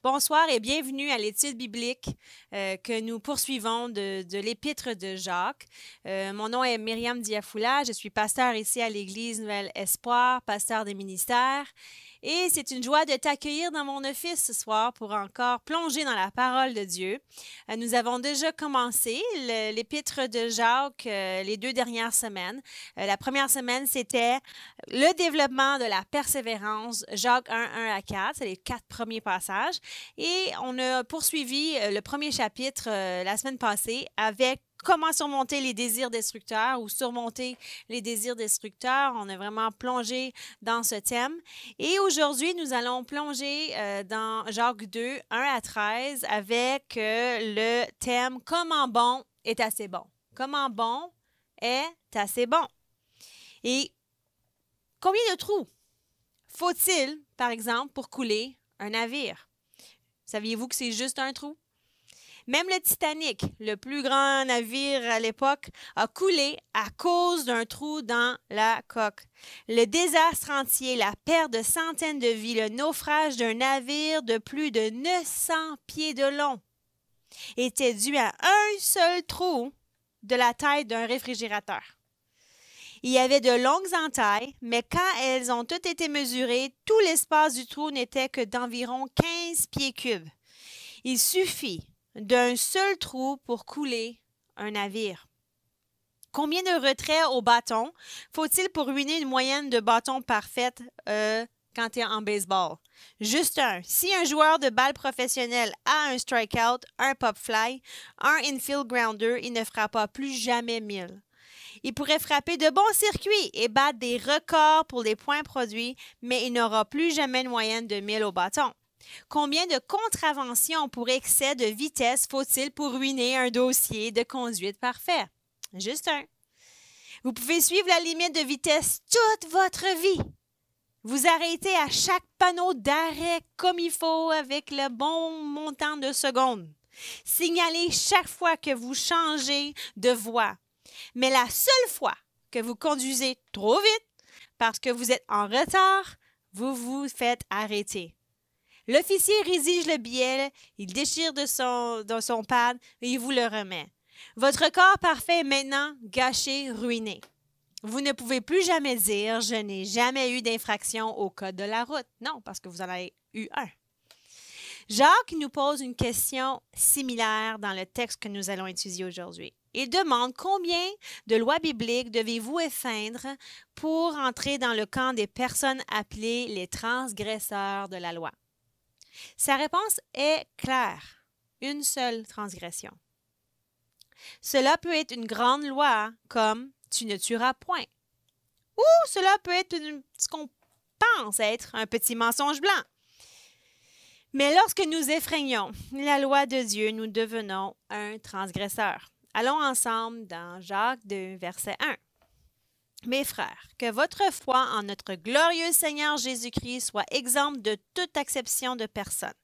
Bonsoir et bienvenue à l'étude biblique que nous poursuivons de l'Épître de Jacques. Mon nom est Myriam Diafoula, je suis pasteur ici à l'Église Nouvelle Espoir, pasteur des ministères. Et c'est une joie de t'accueillir dans mon office ce soir pour encore plonger dans la parole de Dieu. Nous avons déjà commencé l'Épître de Jacques les 2 dernières semaines. La première semaine, c'était le développement de la persévérance, Jacques 1, 1 à 4, c'est les 4 premiers passages. Et on a poursuivi le premier chapitre la semaine passée avec comment surmonter les désirs destructeurs ou surmonter les désirs destructeurs. On a vraiment plongé dans ce thème. Et aujourd'hui, nous allons plonger dans Jacques 2, 1 à 13 avec le thème « Comment bon est assez bon ». Comment bon est assez bon. Et combien de trous faut-il, par exemple, pour couler un navire? Saviez-vous que c'est juste un trou? Même le Titanic, le plus grand navire à l'époque, a coulé à cause d'un trou dans la coque. Le désastre entier, la perte de centaines de vies, le naufrage d'un navire de plus de 900 pieds de long était dû à un seul trou de la taille d'un réfrigérateur. Il y avait de longues entailles, mais quand elles ont toutes été mesurées, tout l'espace du trou n'était que d'environ 15 pieds cubes. Il suffit d'un seul trou pour couler un navire. Combien de retraits au bâton faut-il pour ruiner une moyenne de bâton parfaite quand tu es en baseball? Juste un. Si un joueur de balle professionnel a un strikeout, un pop fly, un infield grounder, il ne fera pas plus jamais 1000. Il pourrait frapper de bons circuits et battre des records pour les points produits, mais il n'aura plus jamais une moyenne de 1000 au bâton. Combien de contraventions pour excès de vitesse faut-il pour ruiner un dossier de conduite parfait? Juste un. Vous pouvez suivre la limite de vitesse toute votre vie. Vous arrêtez à chaque panneau d'arrêt comme il faut avec le bon montant de secondes. Signalez chaque fois que vous changez de voie. Mais la seule fois que vous conduisez trop vite parce que vous êtes en retard, vous vous faites arrêter. L'officier rédige le billet, il déchire de son pad et il vous le remet. Votre corps parfait est maintenant gâché, ruiné. Vous ne pouvez plus jamais dire « Je n'ai jamais eu d'infraction au code de la route ». Non, parce que vous en avez eu un. Jacques nous pose une question similaire dans le texte que nous allons étudier aujourd'hui. Il demande combien de lois bibliques devez-vous enfreindre pour entrer dans le camp des personnes appelées les transgresseurs de la loi. Sa réponse est claire, une seule transgression. Cela peut être une grande loi comme « tu ne tueras point » ou cela peut être ce qu'on pense être un petit mensonge blanc. Mais lorsque nous effrayons la loi de Dieu, nous devenons un transgresseur. Allons ensemble dans Jacques 2, verset 1. Mes frères, que votre foi en notre glorieux Seigneur Jésus-Christ soit exempte de toute acception de personne.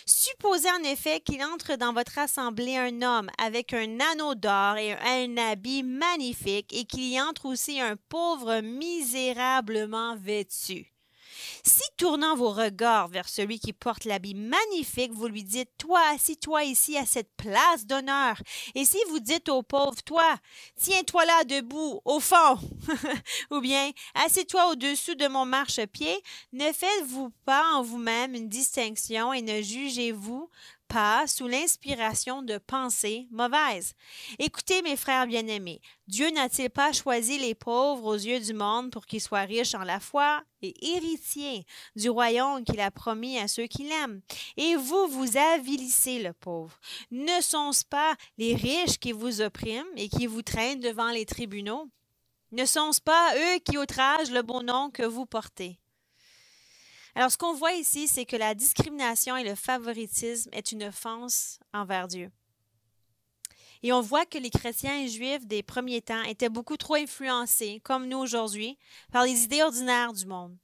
Supposez en effet qu'il entre dans votre assemblée un homme avec un anneau d'or et un habit magnifique et qu'il y entre aussi un pauvre misérablement vêtu. Si, tournant vos regards vers celui qui porte l'habit magnifique, vous lui dites « Toi, assis-toi ici à cette place d'honneur. » Et si vous dites au pauvre « Toi, tiens-toi là debout, au fond. » ou bien « Assieds-toi au-dessous de mon marchepied. » Ne faites-vous pas en vous-même une distinction et ne jugez-vous pas sous l'inspiration de pensées mauvaises. Écoutez, mes frères bien-aimés, Dieu n'a-t-il pas choisi les pauvres aux yeux du monde pour qu'ils soient riches en la foi et héritiers du royaume qu'il a promis à ceux qui l'aiment? Et vous, vous avilissez le pauvre. Ne sont-ce pas les riches qui vous oppriment et qui vous traînent devant les tribunaux? Ne sont-ce pas eux qui outragent le bon nom que vous portez? Alors, ce qu'on voit ici, c'est que la discrimination et le favoritisme est une offense envers Dieu. Et on voit que les chrétiens et juifs des premiers temps étaient beaucoup trop influencés, comme nous aujourd'hui, par les idées ordinaires du monde.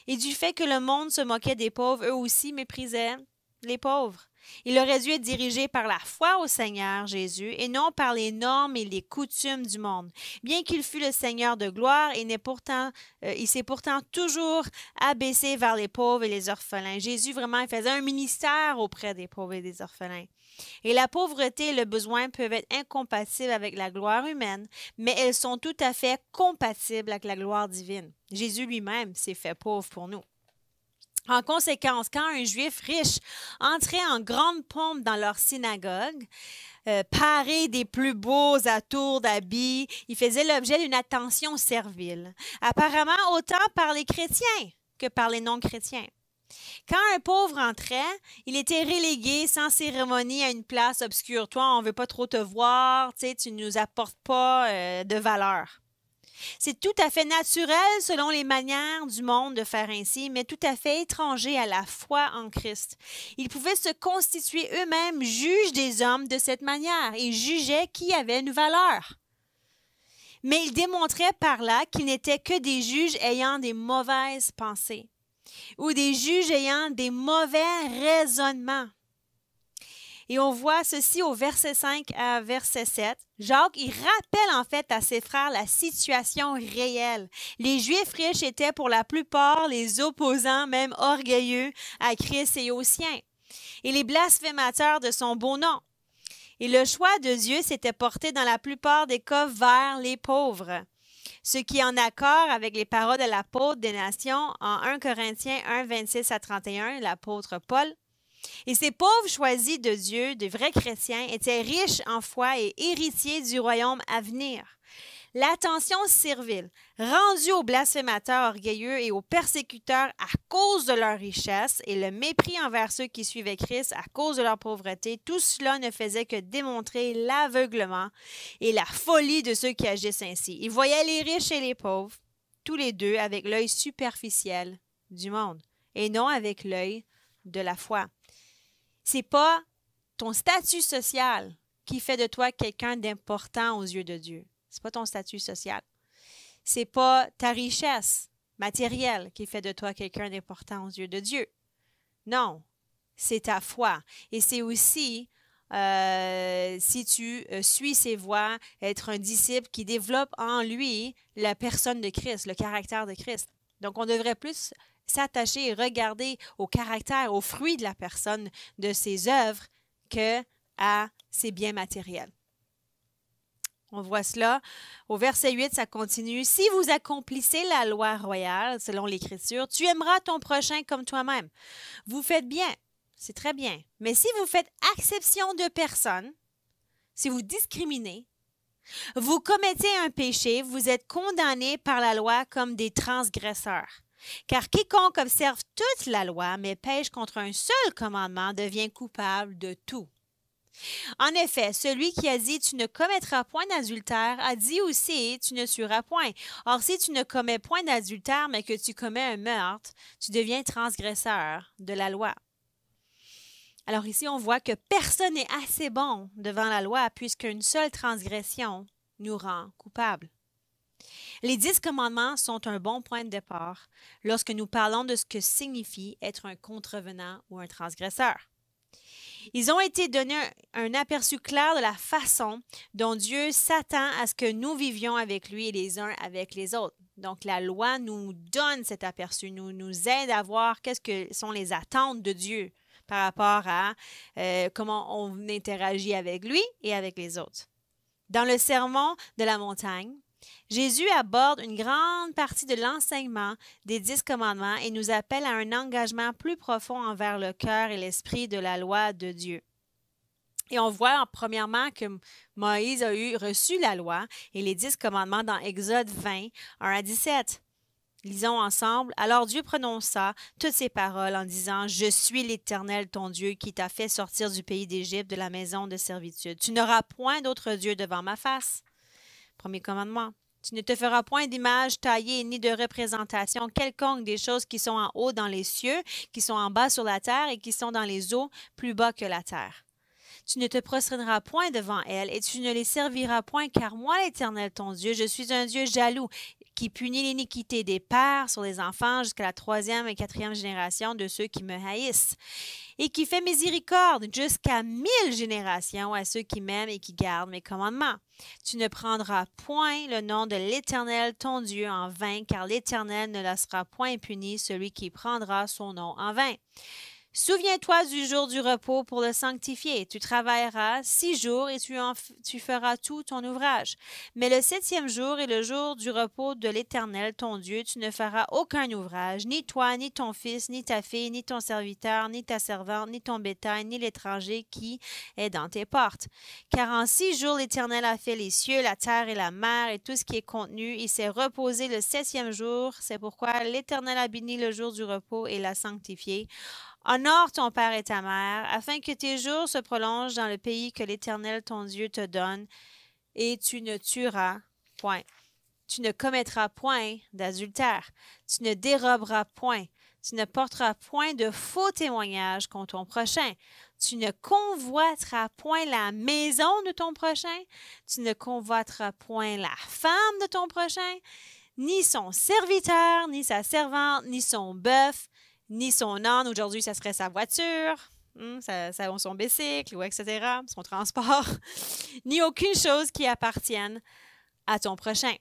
Et du fait que le monde se moquait des pauvres, eux aussi méprisaient les pauvres. Il aurait dû être dirigé par la foi au Seigneur Jésus et non par les normes et les coutumes du monde. Bien qu'il fût le Seigneur de gloire, il s'est pourtant toujours abaissé vers les pauvres et les orphelins. Jésus, vraiment, il faisait un ministère auprès des pauvres et des orphelins. Et la pauvreté et le besoin peuvent être incompatibles avec la gloire humaine, mais elles sont tout à fait compatibles avec la gloire divine. Jésus lui-même s'est fait pauvre pour nous. En conséquence, quand un Juif riche entrait en grande pompe dans leur synagogue, paré des plus beaux atours d'habits, il faisait l'objet d'une attention servile, apparemment autant par les chrétiens que par les non-chrétiens. Quand un pauvre entrait, il était relégué sans cérémonie à une place obscure. Toi, on ne veut pas trop te voir, tu ne nous apportes pas de valeur. C'est tout à fait naturel selon les manières du monde de faire ainsi, mais tout à fait étranger à la foi en Christ. Ils pouvaient se constituer eux-mêmes juges des hommes de cette manière et jugeaient qui avait une valeur. Mais ils démontraient par là qu'ils n'étaient que des juges ayant des mauvaises pensées ou des juges ayant des mauvais raisonnements. Et on voit ceci au verset 5 à verset 7. Jacques, il rappelle en fait à ses frères la situation réelle. Les Juifs riches étaient pour la plupart les opposants, même orgueilleux, à Christ et aux siens, et les blasphémateurs de son beau nom. Et le choix de Dieu s'était porté dans la plupart des cas vers les pauvres, ce qui est en accord avec les paroles de l'apôtre des nations en 1 Corinthiens 1, 26 à 31, l'apôtre Paul. Et ces pauvres choisis de Dieu, de vrais chrétiens, étaient riches en foi et héritiers du royaume à venir. L'attention servile, rendue aux blasphémateurs orgueilleux et aux persécuteurs à cause de leur richesse et le mépris envers ceux qui suivaient Christ à cause de leur pauvreté, tout cela ne faisait que démontrer l'aveuglement et la folie de ceux qui agissent ainsi. Ils voyaient les riches et les pauvres, tous les deux avec l'œil superficiel du monde et non avec l'œil de la foi. C'est pas ton statut social qui fait de toi quelqu'un d'important aux yeux de Dieu. C'est pas ton statut social. C'est pas ta richesse matérielle qui fait de toi quelqu'un d'important aux yeux de Dieu. Non, c'est ta foi. Et c'est aussi, si tu suis ses voies, être un disciple qui développe en lui la personne de Christ, le caractère de Christ. Donc, on devrait plus s'attacher et regarder au caractère, aux fruits de la personne, de ses œuvres, que à ses biens matériels. On voit cela. Au verset 8, ça continue. « Si vous accomplissez la loi royale, selon l'Écriture, tu aimeras ton prochain comme toi-même. Vous faites bien, c'est très bien. Mais si vous faites exception de personne, si vous discriminez, vous commettez un péché, vous êtes condamnés par la loi comme des transgresseurs. Car quiconque observe toute la loi, mais pêche contre un seul commandement, devient coupable de tout. En effet, celui qui a dit « tu ne commettras point d'adultère » a dit aussi « tu ne tueras point ». Or, si tu ne commets point d'adultère, mais que tu commets un meurtre, tu deviens transgresseur de la loi. Alors ici, on voit que personne n'est assez bon devant la loi, puisqu'une seule transgression nous rend coupables. Les 10 commandements sont un bon point de départ lorsque nous parlons de ce que signifie être un contrevenant ou un transgresseur. Ils ont été donnés un aperçu clair de la façon dont Dieu s'attend à ce que nous vivions avec lui et les uns avec les autres. Donc, la loi nous donne cet aperçu, nous aide à voir qu'est-ce que sont les attentes de Dieu par rapport à comment on interagit avec lui et avec les autres. Dans le sermon de la montagne, Jésus aborde une grande partie de l'enseignement des 10 commandements et nous appelle à un engagement plus profond envers le cœur et l'esprit de la loi de Dieu. Et on voit premièrement que Moïse a reçu la loi et les 10 commandements dans Exode 20, 1 à 17. Lisons ensemble. Alors Dieu prononça toutes ces paroles en disant « Je suis l'Éternel ton Dieu qui t'a fait sortir du pays d'Égypte de la maison de servitude. Tu n'auras point d'autre Dieu devant ma face. » Premier commandement. Tu ne te feras point d'image taillée ni de représentation quelconque des choses qui sont en haut dans les cieux, qui sont en bas sur la terre et qui sont dans les eaux plus bas que la terre. Tu ne te prosterneras point devant elles, et tu ne les serviras point, car moi, l'Éternel ton Dieu, je suis un Dieu jaloux, qui punit l'iniquité des pères sur les enfants jusqu'à la troisième et quatrième génération de ceux qui me haïssent, et qui fait miséricorde jusqu'à 1000 générations à ceux qui m'aiment et qui gardent mes commandements. Tu ne prendras point le nom de l'Éternel ton Dieu en vain, car l'Éternel ne laissera point impuni celui qui prendra son nom en vain. Souviens-toi du jour du repos pour le sanctifier. Tu travailleras 6 jours et tu feras tout ton ouvrage. Mais le 7e jour est le jour du repos de l'Éternel, ton Dieu. Tu ne feras aucun ouvrage, ni toi, ni ton fils, ni ta fille, ni ton serviteur, ni ta servante, ni ton bétail, ni l'étranger qui est dans tes portes. Car en 6 jours, l'Éternel a fait les cieux, la terre et la mer et tout ce qui est contenu. Il s'est reposé le 7e jour. C'est pourquoi l'Éternel a béni le jour du repos et l'a sanctifié. Honore ton père et ta mère, afin que tes jours se prolongent dans le pays que l'Éternel ton Dieu te donne, et tu ne tueras point. Tu ne commettras point d'adultère. Tu ne déroberas point. Tu ne porteras point de faux témoignages contre ton prochain. Tu ne convoiteras point la maison de ton prochain. Tu ne convoiteras point la femme de ton prochain, ni son serviteur, ni sa servante, ni son bœuf, ni son âne, aujourd'hui, ça serait sa voiture, son bicycle, ou etc., son transport, ni aucune chose qui appartienne à ton prochain.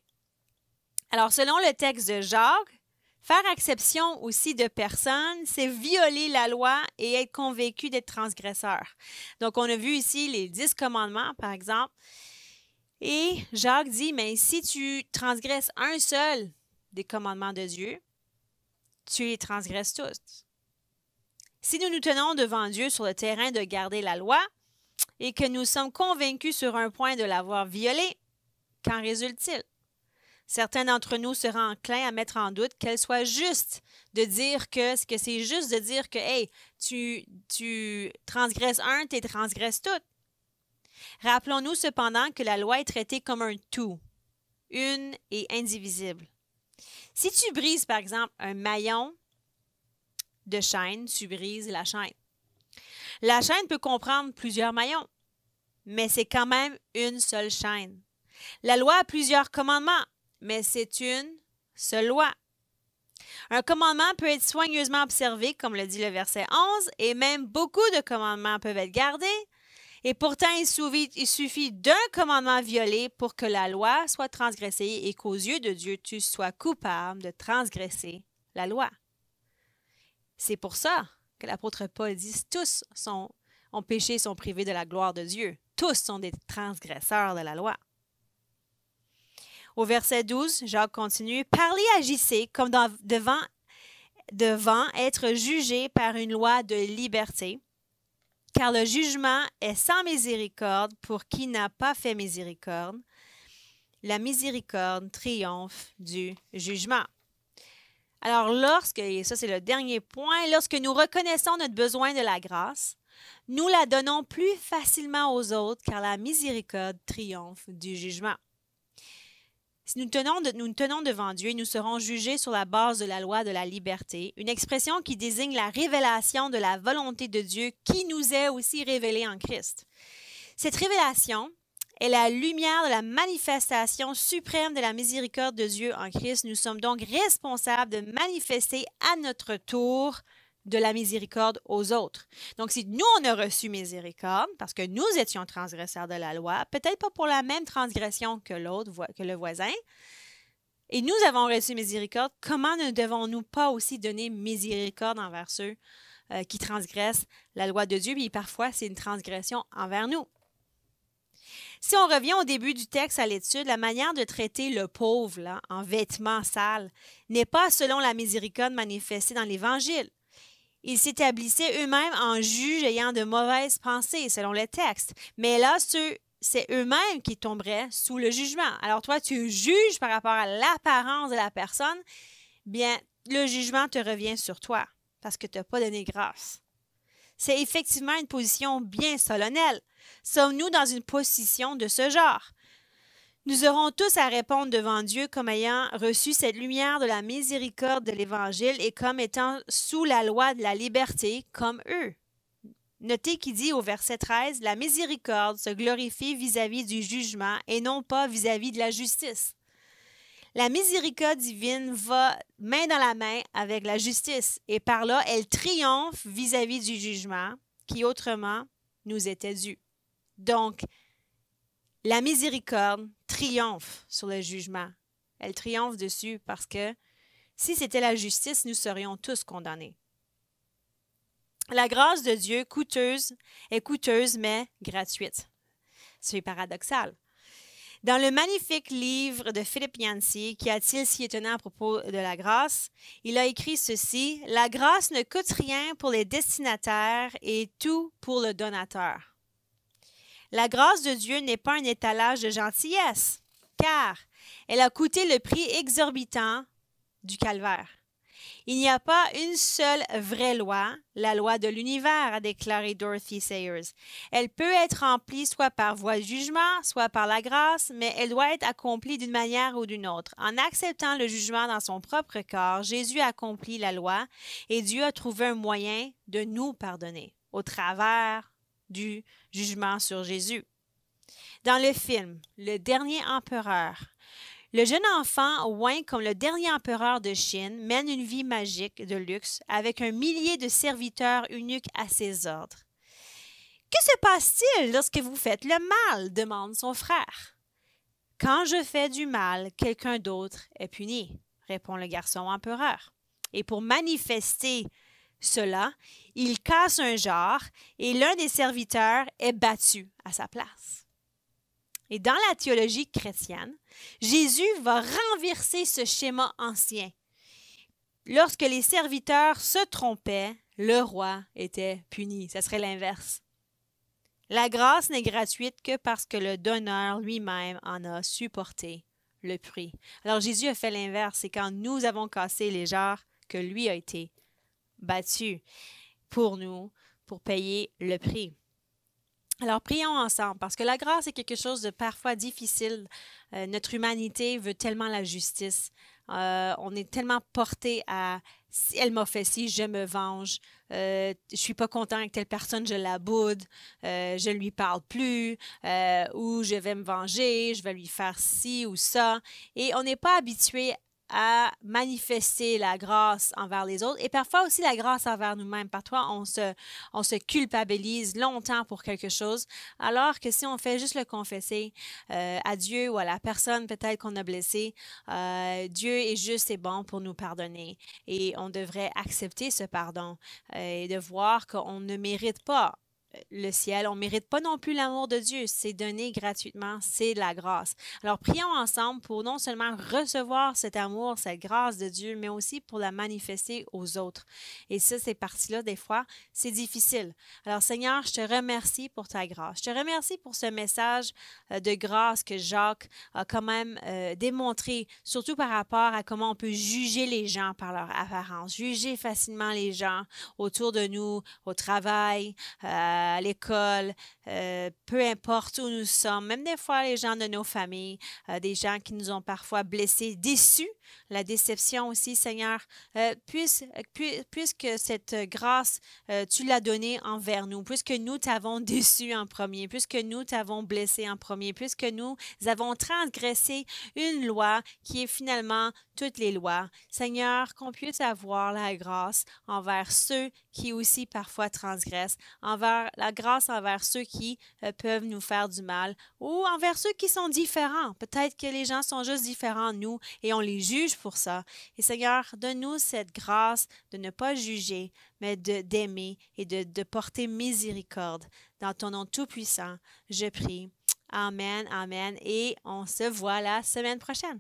Alors, selon le texte de Jacques, faire exception aussi de personnes, c'est violer la loi et être convaincu d'être transgresseur. Donc, on a vu ici les 10 commandements, par exemple, et Jacques dit, mais si tu transgresses un seul des commandements de Dieu, tu les transgresses tous. Si nous nous tenons devant Dieu sur le terrain de garder la loi et que nous sommes convaincus sur un point de l'avoir violée, qu'en résulte-t-il? Certains d'entre nous seront enclins à mettre en doute qu'elle soit juste de dire que c'est juste de dire que, hey, tu transgresses un, tu transgresses tout. Rappelons-nous cependant que la loi est traitée comme un tout, une et indivisible. Si tu brises, par exemple, un maillon de chaîne, tu brises la chaîne. La chaîne peut comprendre plusieurs maillons, mais c'est quand même une seule chaîne. La loi a plusieurs commandements, mais c'est une seule loi. Un commandement peut être soigneusement observé, comme le dit le verset 11, et même beaucoup de commandements peuvent être gardés, et pourtant il suffit d'un commandement violé pour que la loi soit transgressée et qu'aux yeux de Dieu, tu sois coupable de transgresser la loi. C'est pour ça que l'apôtre Paul dit « Tous ont péché et sont privés de la gloire de Dieu. Tous sont des transgresseurs de la loi. » Au verset 12, Jacques continue « Parlez, agissez comme devant être jugé par une loi de liberté, car le jugement est sans miséricorde pour qui n'a pas fait miséricorde. La miséricorde triomphe du jugement. » Alors, et ça c'est le dernier point, lorsque nous reconnaissons notre besoin de la grâce, nous la donnons plus facilement aux autres, car la miséricorde triomphe du jugement. Si nous nous tenons devant Dieu, nous serons jugés sur la base de la loi de la liberté, une expression qui désigne la révélation de la volonté de Dieu qui nous est aussi révélée en Christ. Cette révélation est la lumière de la manifestation suprême de la miséricorde de Dieu en Christ. Nous sommes donc responsables de manifester à notre tour de la miséricorde aux autres. Donc, si nous, on a reçu miséricorde, parce que nous étions transgresseurs de la loi, peut-être pas pour la même transgression que l'autre, que le voisin, et nous avons reçu miséricorde, comment ne devons-nous pas aussi donner miséricorde envers ceux qui transgressent la loi de Dieu, puis parfois, c'est une transgression envers nous. Si on revient au début du texte à l'étude, la manière de traiter le pauvre là, en vêtements sales n'est pas selon la miséricorde manifestée dans l'Évangile. Ils s'établissaient eux-mêmes en juges ayant de mauvaises pensées, selon le texte. Mais là, c'est eux-mêmes qui tomberaient sous le jugement. Alors toi, tu juges par rapport à l'apparence de la personne, bien, le jugement te revient sur toi parce que tu n'as pas donné grâce. C'est effectivement une position bien solennelle. Sommes-nous dans une position de ce genre? Nous aurons tous à répondre devant Dieu comme ayant reçu cette lumière de la miséricorde de l'Évangile et comme étant sous la loi de la liberté comme eux. Notez qu'il dit au verset 13, « La miséricorde se glorifie vis-à-vis du jugement et non pas vis-à-vis de la justice. » La miséricorde divine va main dans la main avec la justice et par là, elle triomphe vis-à-vis du jugement qui autrement nous était dû. Donc, la miséricorde triomphe sur le jugement. Elle triomphe dessus parce que si c'était la justice, nous serions tous condamnés. La grâce de Dieu est coûteuse mais gratuite. C'est paradoxal. Dans le magnifique livre de Philip Yancey, Qu'y a-t-il si étonnant à propos de la grâce, il a écrit ceci, « La grâce ne coûte rien pour les destinataires et tout pour le donateur. » La grâce de Dieu n'est pas un étalage de gentillesse, car elle a coûté le prix exorbitant du calvaire. Il n'y a pas une seule vraie loi, la loi de l'univers, a déclaré Dorothy Sayers. Elle peut être remplie soit par voie de jugement, soit par la grâce, mais elle doit être accomplie d'une manière ou d'une autre. En acceptant le jugement dans son propre corps, Jésus accomplit la loi et Dieu a trouvé un moyen de nous pardonner au travers du jugement sur Jésus. Dans le film Le Dernier Empereur, le jeune enfant, oint comme le dernier empereur de Chine, mène une vie magique de luxe avec un millier de serviteurs uniques à ses ordres. « Que se passe-t-il lorsque vous faites le mal? » demande son frère. « Quand je fais du mal, quelqu'un d'autre est puni, » répond le garçon empereur. Et pour manifester cela, il casse un jar et l'un des serviteurs est battu à sa place. Et dans la théologie chrétienne, Jésus va renverser ce schéma ancien. Lorsque les serviteurs se trompaient, le roi était puni. Ce serait l'inverse. La grâce n'est gratuite que parce que le donneur lui-même en a supporté le prix. Alors Jésus a fait l'inverse. C'est quand nous avons cassé les jarres que lui a été battu pour nous, pour payer le prix. Alors, prions ensemble, parce que la grâce est quelque chose de parfois difficile. Notre humanité veut tellement la justice. On est tellement porté à « si elle m'a fait ci, je me venge. Je suis pas content avec telle personne, je la boude. Je lui parle plus. Ou je vais me venger, je vais lui faire ci ou ça. » Et on n'est pas habitué à manifester la grâce envers les autres et parfois aussi la grâce envers nous-mêmes. Parfois, on se culpabilise longtemps pour quelque chose, alors que si on fait juste le confesser à Dieu ou à la personne peut-être qu'on a blessée, Dieu est juste et bon pour nous pardonner. Et on devrait accepter ce pardon et de voir qu'on ne mérite pas le ciel. On ne mérite pas non plus l'amour de Dieu. C'est donné gratuitement. C'est de la grâce. Alors, prions ensemble pour non seulement recevoir cet amour, cette grâce de Dieu, mais aussi pour la manifester aux autres. Et ça, ces parties-là, des fois, c'est difficile. Alors, Seigneur, je te remercie pour ta grâce. Je te remercie pour ce message de grâce que Jacques a quand même démontré, surtout par rapport à comment on peut juger les gens par leur apparence, juger facilement les gens autour de nous, au travail, à l'école, peu importe où nous sommes, même des fois les gens de nos familles, des gens qui nous ont parfois blessés, déçus, la déception aussi, Seigneur, puisque cette grâce, tu l'as donnée envers nous, puisque nous t'avons déçus en premier, puisque nous t'avons blessés en premier, puisque nous avons transgressé une loi qui est finalement toutes les lois. Seigneur, qu'on puisse avoir la grâce envers ceux qui aussi parfois transgressent, la grâce envers ceux qui peuvent nous faire du mal ou envers ceux qui sont différents. Peut-être que les gens sont juste différents de nous et on les juge pour ça. Et Seigneur, donne-nous cette grâce de ne pas juger, mais d'aimer et de porter miséricorde. Dans ton nom tout-puissant, je prie. Amen, amen. Et on se voit la semaine prochaine.